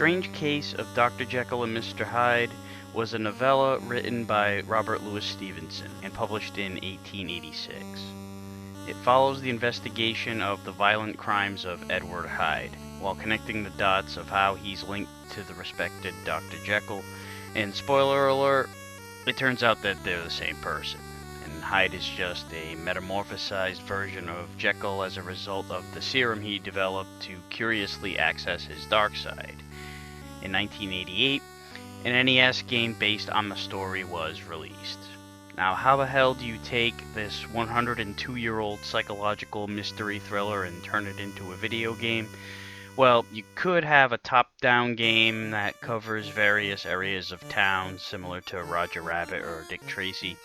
Strange Case of Dr. Jekyll and Mr. Hyde was a novella written by Robert Louis Stevenson and published in 1886. It follows the investigation of the violent crimes of Edward Hyde, while connecting the dots of how he's linked to the respected Dr. Jekyll, and spoiler alert, it turns out that they're the same person, and Hyde is just a metamorphosized version of Jekyll as a result of the serum he developed to curiously access his dark side. In 1988, an NES game based on the story was released. Now, how the hell do you take this 102-year-old psychological mystery thriller and turn it into a video game? Well, you could have a top-down game that covers various areas of town, similar to Roger Rabbit or Dick Tracy,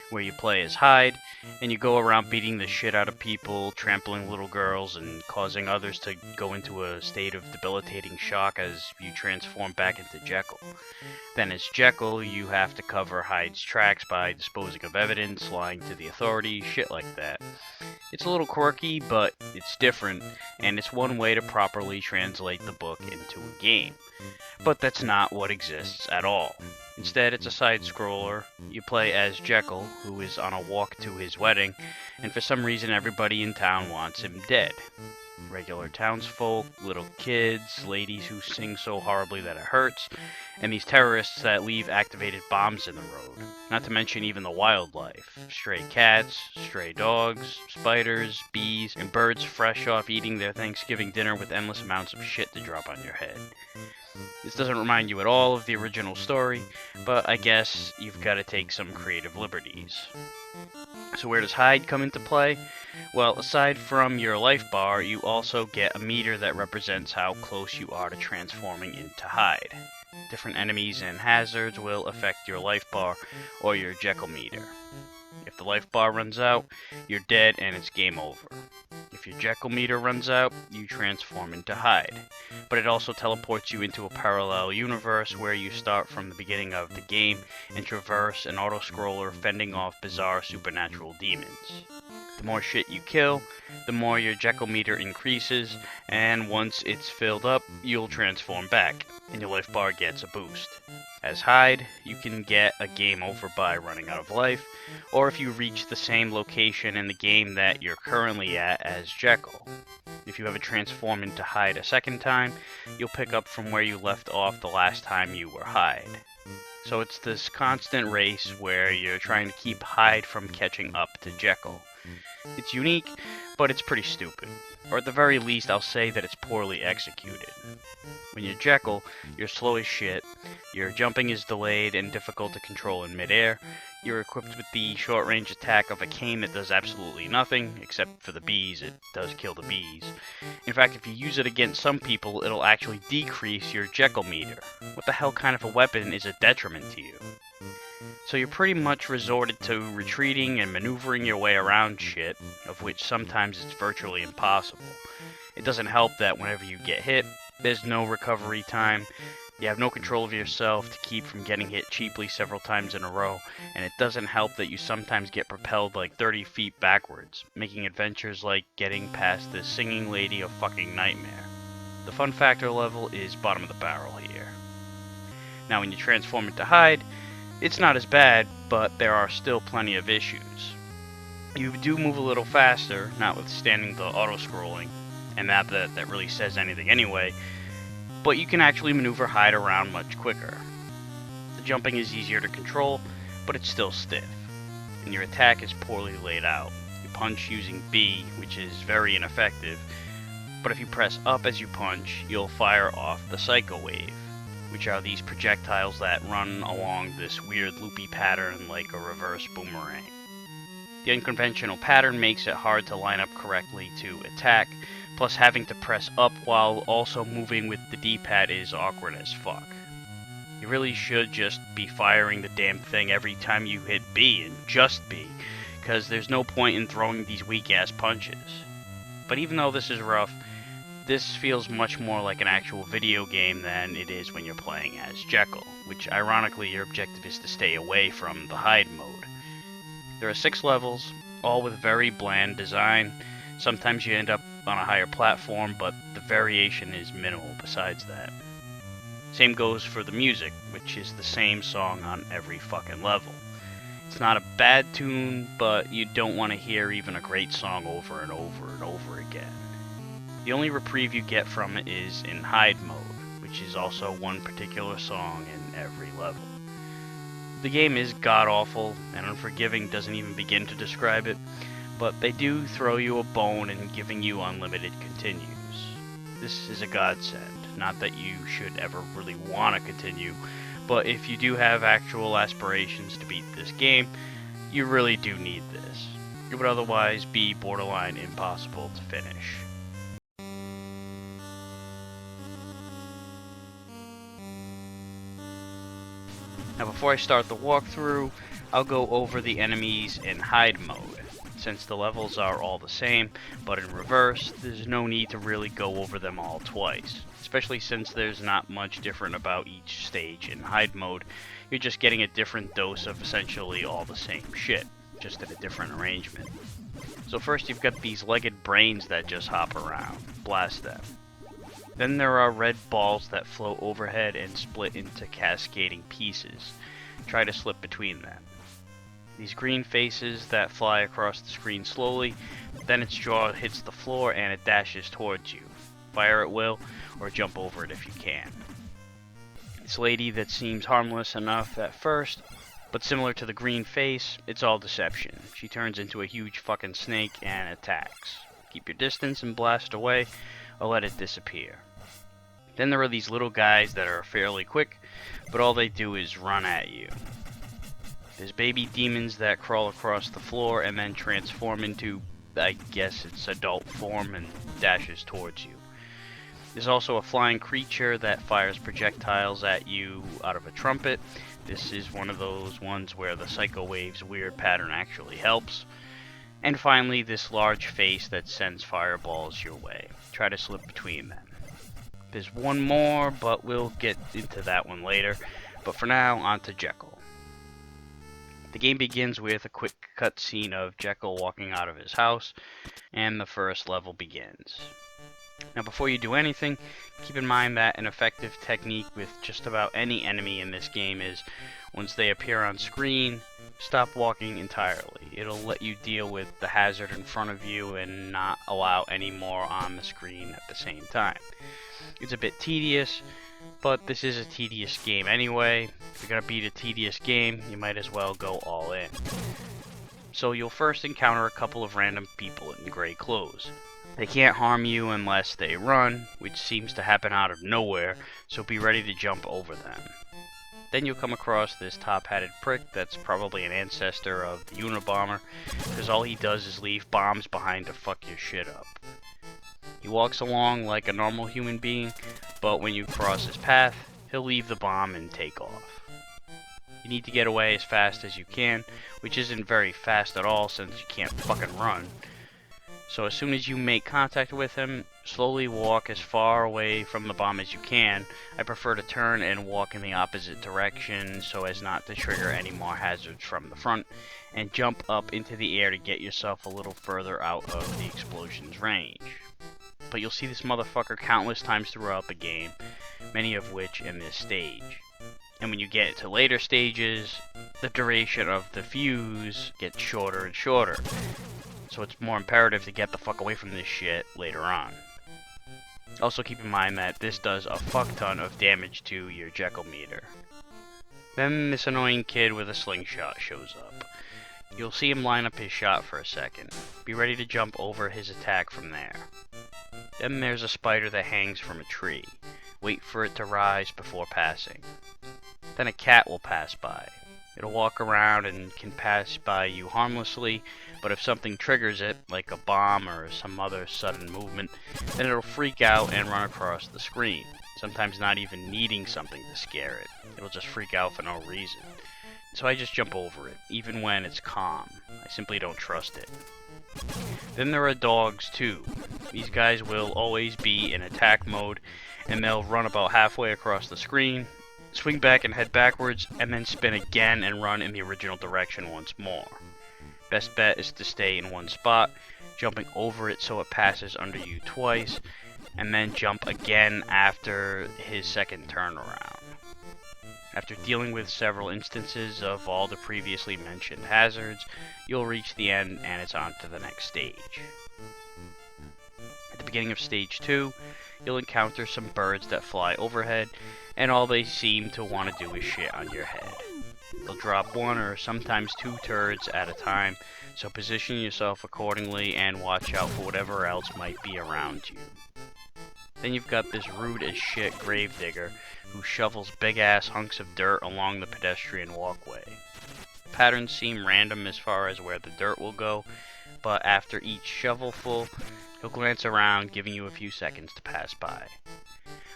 where you play as Hyde, and you go around beating the shit out of people, trampling little girls, and causing others to go into a state of debilitating shock as you transform back into Jekyll. Then as Jekyll, you have to cover Hyde's tracks by disposing of evidence, lying to the authorities, shit like that. It's a little quirky, but it's different, and it's one way to properly translate the book into a game. But that's not what exists at all. Instead, it's a side-scroller. You play as Jekyll, who is on a walk to his wedding, and for some reason everybody in town wants him dead. Regular townsfolk, little kids, ladies who sing so horribly that it hurts, and these terrorists that leave activated bombs in the road. Not to mention even the wildlife. Stray cats, stray dogs, spiders, bees, and birds fresh off eating their Thanksgiving dinner with endless amounts of shit to drop on your head. This doesn't remind you at all of the original story, but I guess you've got to take some creative liberties. So where does Hyde come into play? Well, aside from your life bar, you also get a meter that represents how close you are to transforming into Hyde. Different enemies and hazards will affect your life bar or your Jekyll meter. If the life bar runs out, you're dead and it's game over. If your Jekyll meter runs out, you transform into Hyde. But it also teleports you into a parallel universe where you start from the beginning of the game and traverse an auto-scroller fending off bizarre supernatural demons. The more shit you kill, the more your Jekyll meter increases, and once it's filled up, you'll transform back, and your life bar gets a boost. As Hyde, you can get a game over by running out of life, or if you reach the same location in the game that you're currently at as Jekyll. If you ever transform into Hyde a second time, you'll pick up from where you left off the last time you were Hyde. So it's this constant race where you're trying to keep Hyde from catching up to Jekyll. It's unique, but it's pretty stupid. Or at the very least, I'll say that it's poorly executed. When you're Jekyll, you're slow as shit, your jumping is delayed and difficult to control in midair, you're equipped with the short-range attack of a cane that does absolutely nothing, except for the bees, it does kill the bees. In fact, if you use it against some people, it'll actually decrease your Jekyll meter. What the hell kind of a weapon is a detriment to you? So you're pretty much resorted to retreating and maneuvering your way around shit, of which sometimes it's virtually impossible. It doesn't help that whenever you get hit, there's no recovery time, you have no control of yourself to keep from getting hit cheaply several times in a row, and it doesn't help that you sometimes get propelled like 30 feet backwards, making adventures like getting past this singing lady a fucking nightmare. The fun factor level is bottom of the barrel here. Now when you transform into Hyde, it's not as bad, but there are still plenty of issues. You do move a little faster, notwithstanding the auto-scrolling, and that really says anything anyway, but you can actually maneuver Hyde around much quicker. The jumping is easier to control, but it's still stiff, and your attack is poorly laid out. You punch using B, which is very ineffective, but if you press up as you punch, you'll fire off the Psycho Wave, which are these projectiles that run along this weird loopy pattern like a reverse boomerang. The unconventional pattern makes it hard to line up correctly to attack, plus having to press up while also moving with the D-pad is awkward as fuck. You really should just be firing the damn thing every time you hit B, and just B, because there's no point in throwing these weak-ass punches. But even though this is rough, this feels much more like an actual video game than it is when you're playing as Jekyll, which ironically your objective is to stay away from the Hyde mode. There are 6 levels, all with very bland design. Sometimes you end up on a higher platform, but the variation is minimal besides that. Same goes for the music, which is the same song on every fucking level. It's not a bad tune, but you don't want to hear even a great song over and over and over again. The only reprieve you get from it is in Hyde mode, which is also one particular song in every level. The game is god-awful, and unforgiving doesn't even begin to describe it, but they do throw you a bone in giving you unlimited continues. This is a godsend. Not that you should ever really want to continue, but if you do have actual aspirations to beat this game, you really do need this. It would otherwise be borderline impossible to finish. Now before I start the walkthrough, I'll go over the enemies in Hyde mode. Since the levels are all the same, but in reverse, there's no need to really go over them all twice. Especially since there's not much different about each stage in Hyde mode. You're just getting a different dose of essentially all the same shit, just in a different arrangement. So first you've got these legged brains that just hop around. Blast them. Then there are red balls that float overhead and split into cascading pieces. Try to slip between them. These green faces that fly across the screen slowly, then its jaw hits the floor and it dashes towards you. Fire at will, or jump over it if you can. This lady that seems harmless enough at first, but similar to the green face, it's all deception. She turns into a huge fucking snake and attacks. Keep your distance and blast away, or let it disappear. Then there are these little guys that are fairly quick, but all they do is run at you. There's baby demons that crawl across the floor and then transform into, I guess it's adult form, and dashes towards you. There's also a flying creature that fires projectiles at you out of a trumpet. This is one of those ones where the Psycho Wave's weird pattern actually helps. And finally, this large face that sends fireballs your way. Try to slip between them. There's one more, but we'll get into that one later. But for now, on to Jekyll. The game begins with a quick cutscene of Jekyll walking out of his house, and the first level begins. Now before you do anything, keep in mind that an effective technique with just about any enemy in this game is, once they appear on screen, stop walking entirely. It'll let you deal with the hazard in front of you and not allow any more on the screen at the same time. It's a bit tedious, but this is a tedious game anyway. If you're gonna beat a tedious game, you might as well go all in. So you'll first encounter a couple of random people in gray clothes. They can't harm you unless they run, which seems to happen out of nowhere, so be ready to jump over them. Then you'll come across this top-hatted prick that's probably an ancestor of the Unabomber, because all he does is leave bombs behind to fuck your shit up. He walks along like a normal human being, but when you cross his path, he'll leave the bomb and take off. You need to get away as fast as you can, which isn't very fast at all since you can't fucking run. So as soon as you make contact with him, slowly walk as far away from the bomb as you can. I prefer to turn and walk in the opposite direction so as not to trigger any more hazards from the front, and jump up into the air to get yourself a little further out of the explosion's range. But you'll see this motherfucker countless times throughout the game, many of which in this stage. And when you get to later stages, the duration of the fuse gets shorter and shorter. So it's more imperative to get the fuck away from this shit later on. Also keep in mind that this does a fuck ton of damage to your Jekyll meter. Then this annoying kid with a slingshot shows up. You'll see him line up his shot for a second. Be ready to jump over his attack from there. Then there's a spider that hangs from a tree. Wait for it to rise before passing. Then a cat will pass by. It'll walk around and can pass by you harmlessly, but if something triggers it, like a bomb or some other sudden movement, then it'll freak out and run across the screen, sometimes not even needing something to scare it. It'll just freak out for no reason. So I just jump over it, even when it's calm. I simply don't trust it. Then there are dogs too. These guys will always be in attack mode, and they'll run about halfway across the screen, swing back and head backwards, and then spin again and run in the original direction once more. Best bet is to stay in one spot, jumping over it so it passes under you twice, and then jump again after his second turnaround. After dealing with several instances of all the previously mentioned hazards, you'll reach the end and it's on to the next stage. At the beginning of stage 2, you'll encounter some birds that fly overhead, and all they seem to want to do is shit on your head. They'll drop one or sometimes two turds at a time, so position yourself accordingly and watch out for whatever else might be around you. Then you've got this rude as shit gravedigger who shovels big ass hunks of dirt along the pedestrian walkway. The patterns seem random as far as where the dirt will go, but after each shovelful, he'll glance around, giving you a few seconds to pass by.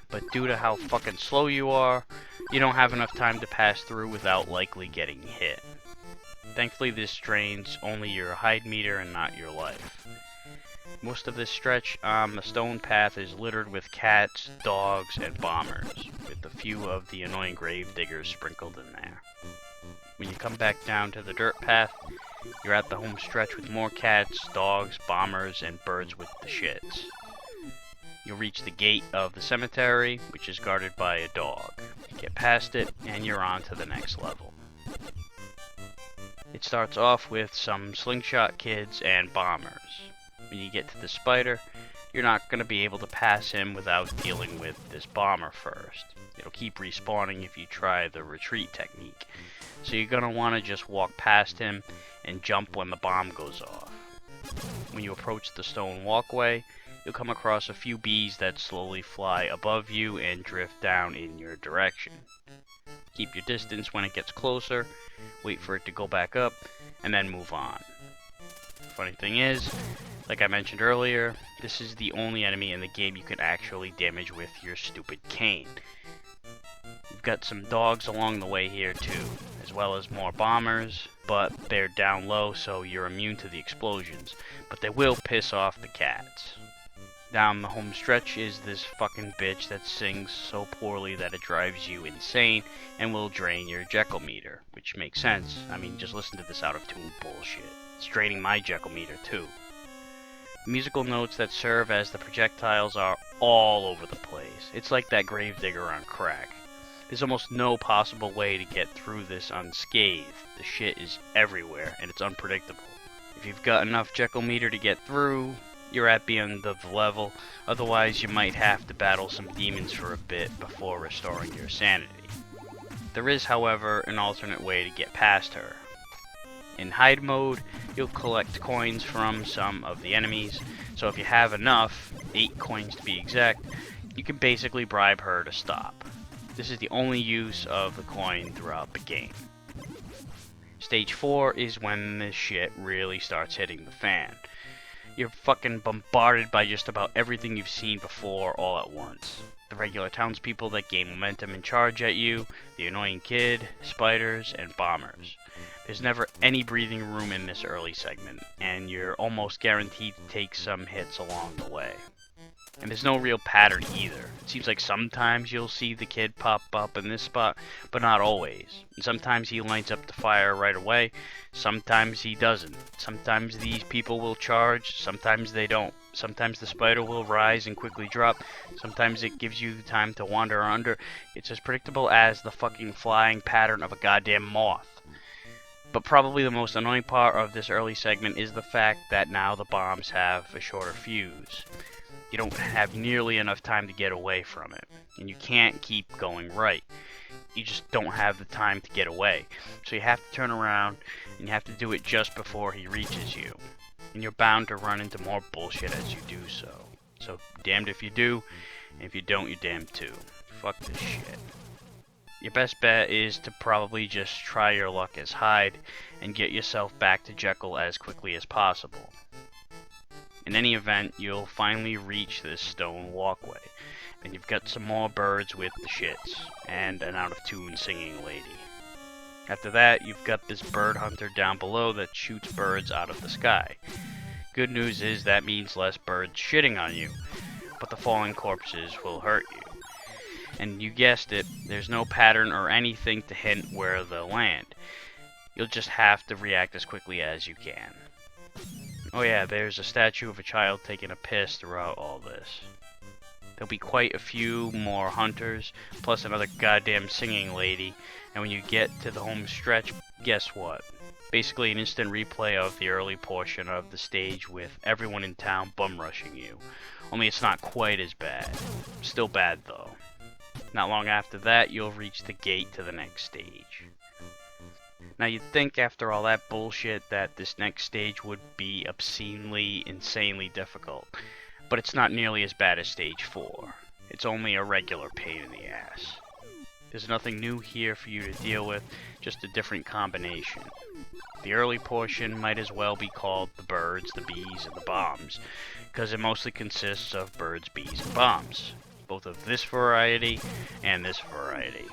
But due to how fucking slow you are, you don't have enough time to pass through without likely getting hit. Thankfully, this drains only your hide meter and not your life. Most of this stretch on the stone path is littered with cats, dogs, and bombers, with a few of the annoying gravediggers sprinkled in there. When you come back down to the dirt path, you're at the home stretch with more cats, dogs, bombers, and birds with the shits. You'll reach the gate of the cemetery, which is guarded by a dog. Get past it, and you're on to the next level. It starts off with some slingshot kids and bombers. When you get to the spider, you're not going to be able to pass him without dealing with this bomber first. It'll keep respawning if you try the retreat technique, so you're going to want to just walk past him and jump when the bomb goes off. When you approach the stone walkway, you'll come across a few bees that slowly fly above you and drift down in your direction. Keep your distance when it gets closer, wait for it to go back up, and then move on. Funny thing is, like I mentioned earlier, this is the only enemy in the game you can actually damage with your stupid cane. You've got some dogs along the way here too, as well as more bombers, but they're down low so you're immune to the explosions, but they will piss off the cats. Down the home stretch is this fucking bitch that sings so poorly that it drives you insane and will drain your Jekyll meter, which makes sense. I mean, just listen to this out of tune bullshit. It's draining my Jekyll meter too. The musical notes that serve as the projectiles are all over the place. It's like that gravedigger on crack. There's almost no possible way to get through this unscathed. The shit is everywhere and it's unpredictable. If you've got enough Jekyll meter to get through, you're at the end of the level. Otherwise, you might have to battle some demons for a bit before restoring your sanity. There is, however, an alternate way to get past her. In hide mode, you'll collect coins from some of the enemies, so if you have enough, 8 coins to be exact, you can basically bribe her to stop. This is the only use of the coin throughout the game. Stage 4 is when this shit really starts hitting the fan. You're fucking bombarded by just about everything you've seen before all at once. The regular townspeople that gain momentum and charge at you, the annoying kid, spiders, and bombers. There's never any breathing room in this early segment, and you're almost guaranteed to take some hits along the way. And there's no real pattern either. It seems like sometimes you'll see the kid pop up in this spot, but not always. And sometimes he lines up to fire right away, sometimes he doesn't. Sometimes these people will charge, sometimes they don't. Sometimes the spider will rise and quickly drop, sometimes it gives you the time to wander under. It's as predictable as the fucking flying pattern of a goddamn moth. But probably the most annoying part of this early segment is the fact that now the bombs have a shorter fuse. You don't have nearly enough time to get away from it, and you can't keep going right. You just don't have the time to get away, so you have to turn around, and you have to do it just before he reaches you. And you're bound to run into more bullshit as you do so. So, damned if you do, and if you don't, you're damned too. Fuck this shit. Your best bet is to probably just try your luck as Hyde, and get yourself back to Jekyll as quickly as possible. In any event, you'll finally reach this stone walkway, and you've got some more birds with the shits, and an out-of-tune singing lady. After that, you've got this bird hunter down below that shoots birds out of the sky. Good news is that means less birds shitting on you, but the falling corpses will hurt you. And you guessed it, there's no pattern or anything to hint where they'll land. You'll just have to react as quickly as you can. Oh yeah, there's a statue of a child taking a piss throughout all this. There'll be quite a few more hunters, plus another goddamn singing lady, and when you get to the home stretch, guess what? Basically an instant replay of the early portion of the stage with everyone in town bum rushing you. Only it's not quite as bad. Still bad though. Not long after that, you'll reach the gate to the next stage. Now you'd think after all that bullshit that this next stage would be obscenely, insanely difficult. But it's not nearly as bad as stage 4. It's only a regular pain in the ass. There's nothing new here for you to deal with, just a different combination. The early portion might as well be called the birds, the bees, and the bombs, because it mostly consists of birds, bees, and bombs. Both of this variety and this variety.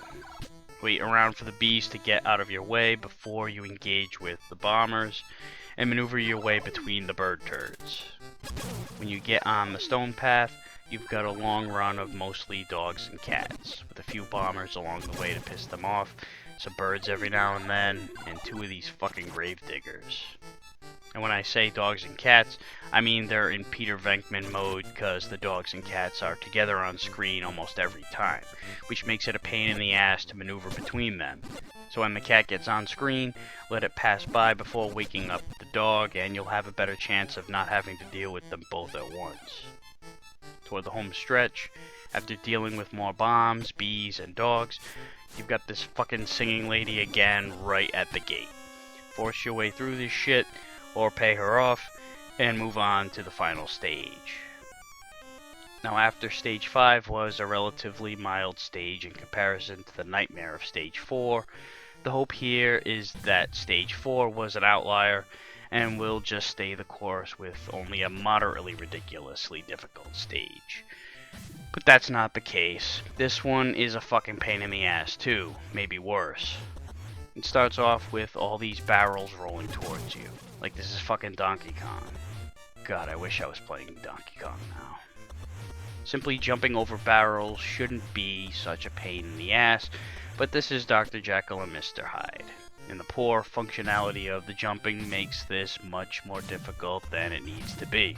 Wait around for the bees to get out of your way before you engage with the bombers, and maneuver your way between the bird turds. When you get on the stone path, you've got a long run of mostly dogs and cats, with a few bombers along the way to piss them off, some birds every now and then, and 2 of these fucking grave diggers. And when I say dogs and cats, I mean they're in Peter Venkman mode because the dogs and cats are together on screen almost every time, which makes it a pain in the ass to maneuver between them. So when the cat gets on screen, let it pass by before waking up the dog, and you'll have a better chance of not having to deal with them both at once. Toward the home stretch, after dealing with more bombs, bees, and dogs, you've got this fucking singing lady again right at the gate. Force your way through this shit, or pay her off, and move on to the final stage. Now after stage 5 was a relatively mild stage in comparison to the nightmare of stage 4, the hope here is that stage 4 was an outlier, and will just stay the course with only a moderately ridiculously difficult stage. But that's not the case. This one is a fucking pain in the ass too, maybe worse. It starts off with all these barrels rolling towards you, like this is fucking Donkey Kong. God, I wish I was playing Donkey Kong now. Simply jumping over barrels shouldn't be such a pain in the ass, but this is Dr. Jekyll and Mr. Hyde. And the poor functionality of the jumping makes this much more difficult than it needs to be.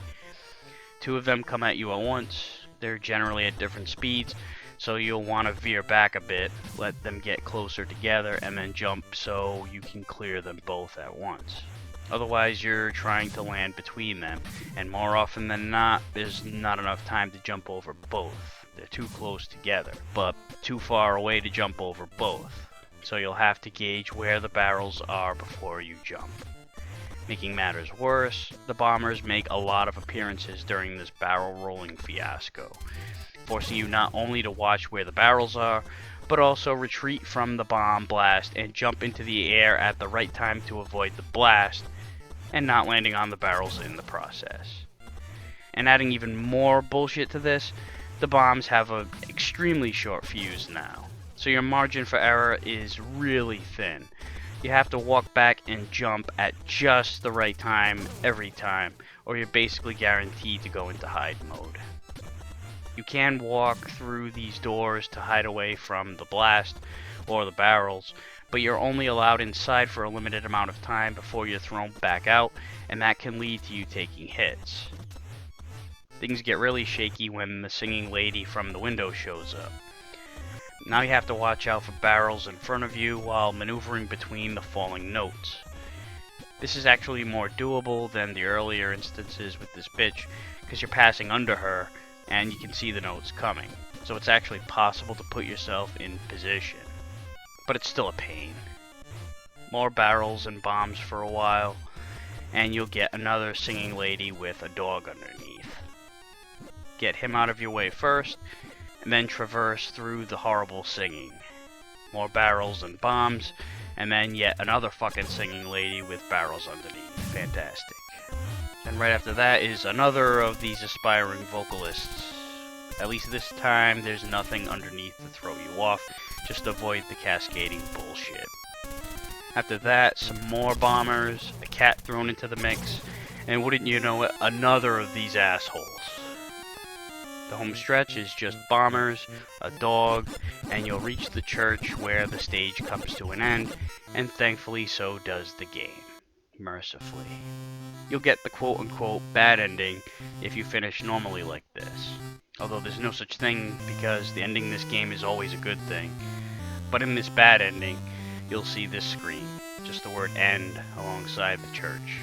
2 of them come at you at once. They're generally at different speeds, so you'll want to veer back a bit, let them get closer together, and then jump so you can clear them both at once. Otherwise, you're trying to land between them, and more often than not, there's not enough time to jump over both. They're too close together, but too far away to jump over both. So you'll have to gauge where the barrels are before you jump. Making matters worse, the bombers make a lot of appearances during this barrel rolling fiasco, forcing you not only to watch where the barrels are, but also retreat from the bomb blast and jump into the air at the right time to avoid the blast, and not landing on the barrels in the process. And adding even more bullshit to this, the bombs have an extremely short fuse now, so your margin for error is really thin. You have to walk back and jump at just the right time every time, or you're basically guaranteed to go into hide mode. You can walk through these doors to hide away from the blast or the barrels, but you're only allowed inside for a limited amount of time before you're thrown back out, and that can lead to you taking hits. Things get really shaky when the singing lady from the window shows up. Now you have to watch out for barrels in front of you while maneuvering between the falling notes. This is actually more doable than the earlier instances with this bitch, because you're passing under her and you can see the notes coming, so it's actually possible to put yourself in position. But it's still a pain. More barrels and bombs for a while, and you'll get another singing lady with a dog underneath. Get him out of your way first, and then traverse through the horrible singing. More barrels and bombs, and then yet another fucking singing lady with barrels underneath. Fantastic. And right after that is another of these aspiring vocalists. At least this time there's nothing underneath to throw you off, just avoid the cascading bullshit. After that, some more bombers, a cat thrown into the mix, and wouldn't you know it, another of these assholes. The home stretch is just bombers, a dog, and you'll reach the church where the stage comes to an end, and thankfully so does the game. Mercifully. You'll get the quote-unquote bad ending if you finish normally like this. Although there's no such thing because the ending in this game is always a good thing. But in this bad ending, you'll see this screen, just the word end alongside the church.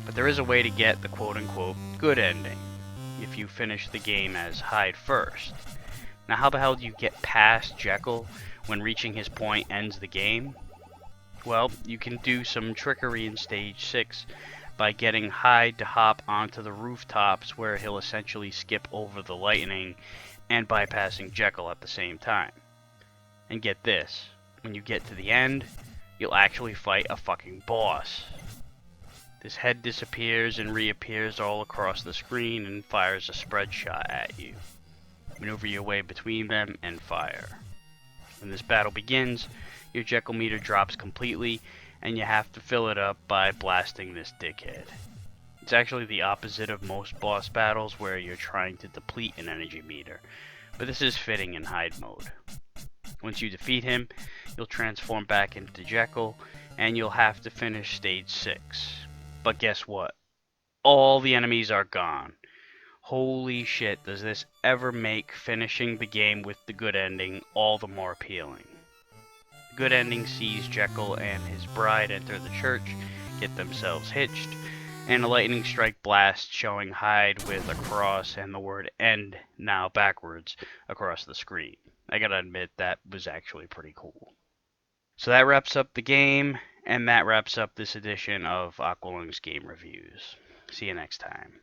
But there is a way to get the quote-unquote good ending if you finish the game as Hyde first. Now how the hell do you get past Jekyll when reaching his point ends the game? Well, you can do some trickery in stage 6 by getting Hyde to hop onto the rooftops where he'll essentially skip over the lightning and bypassing Jekyll at the same time. And get this, when you get to the end, you'll actually fight a fucking boss. This head disappears and reappears all across the screen and fires a spread shot at you. Maneuver your way between them and fire. When this battle begins, your Jekyll meter drops completely and you have to fill it up by blasting this dickhead. It's actually the opposite of most boss battles where you're trying to deplete an energy meter, but this is fitting in Hyde mode. Once you defeat him, you'll transform back into Jekyll, and you'll have to finish stage 6. But guess what? All the enemies are gone. Holy shit, does this ever make finishing the game with the good ending all the more appealing. The good ending sees Jekyll and his bride enter the church, get themselves hitched, and a lightning strike blast showing Hyde with a cross and the word end, now backwards, across the screen. I gotta admit, that was actually pretty cool. So that wraps up the game, and that wraps up this edition of Aqualung's Game Reviews. See you next time.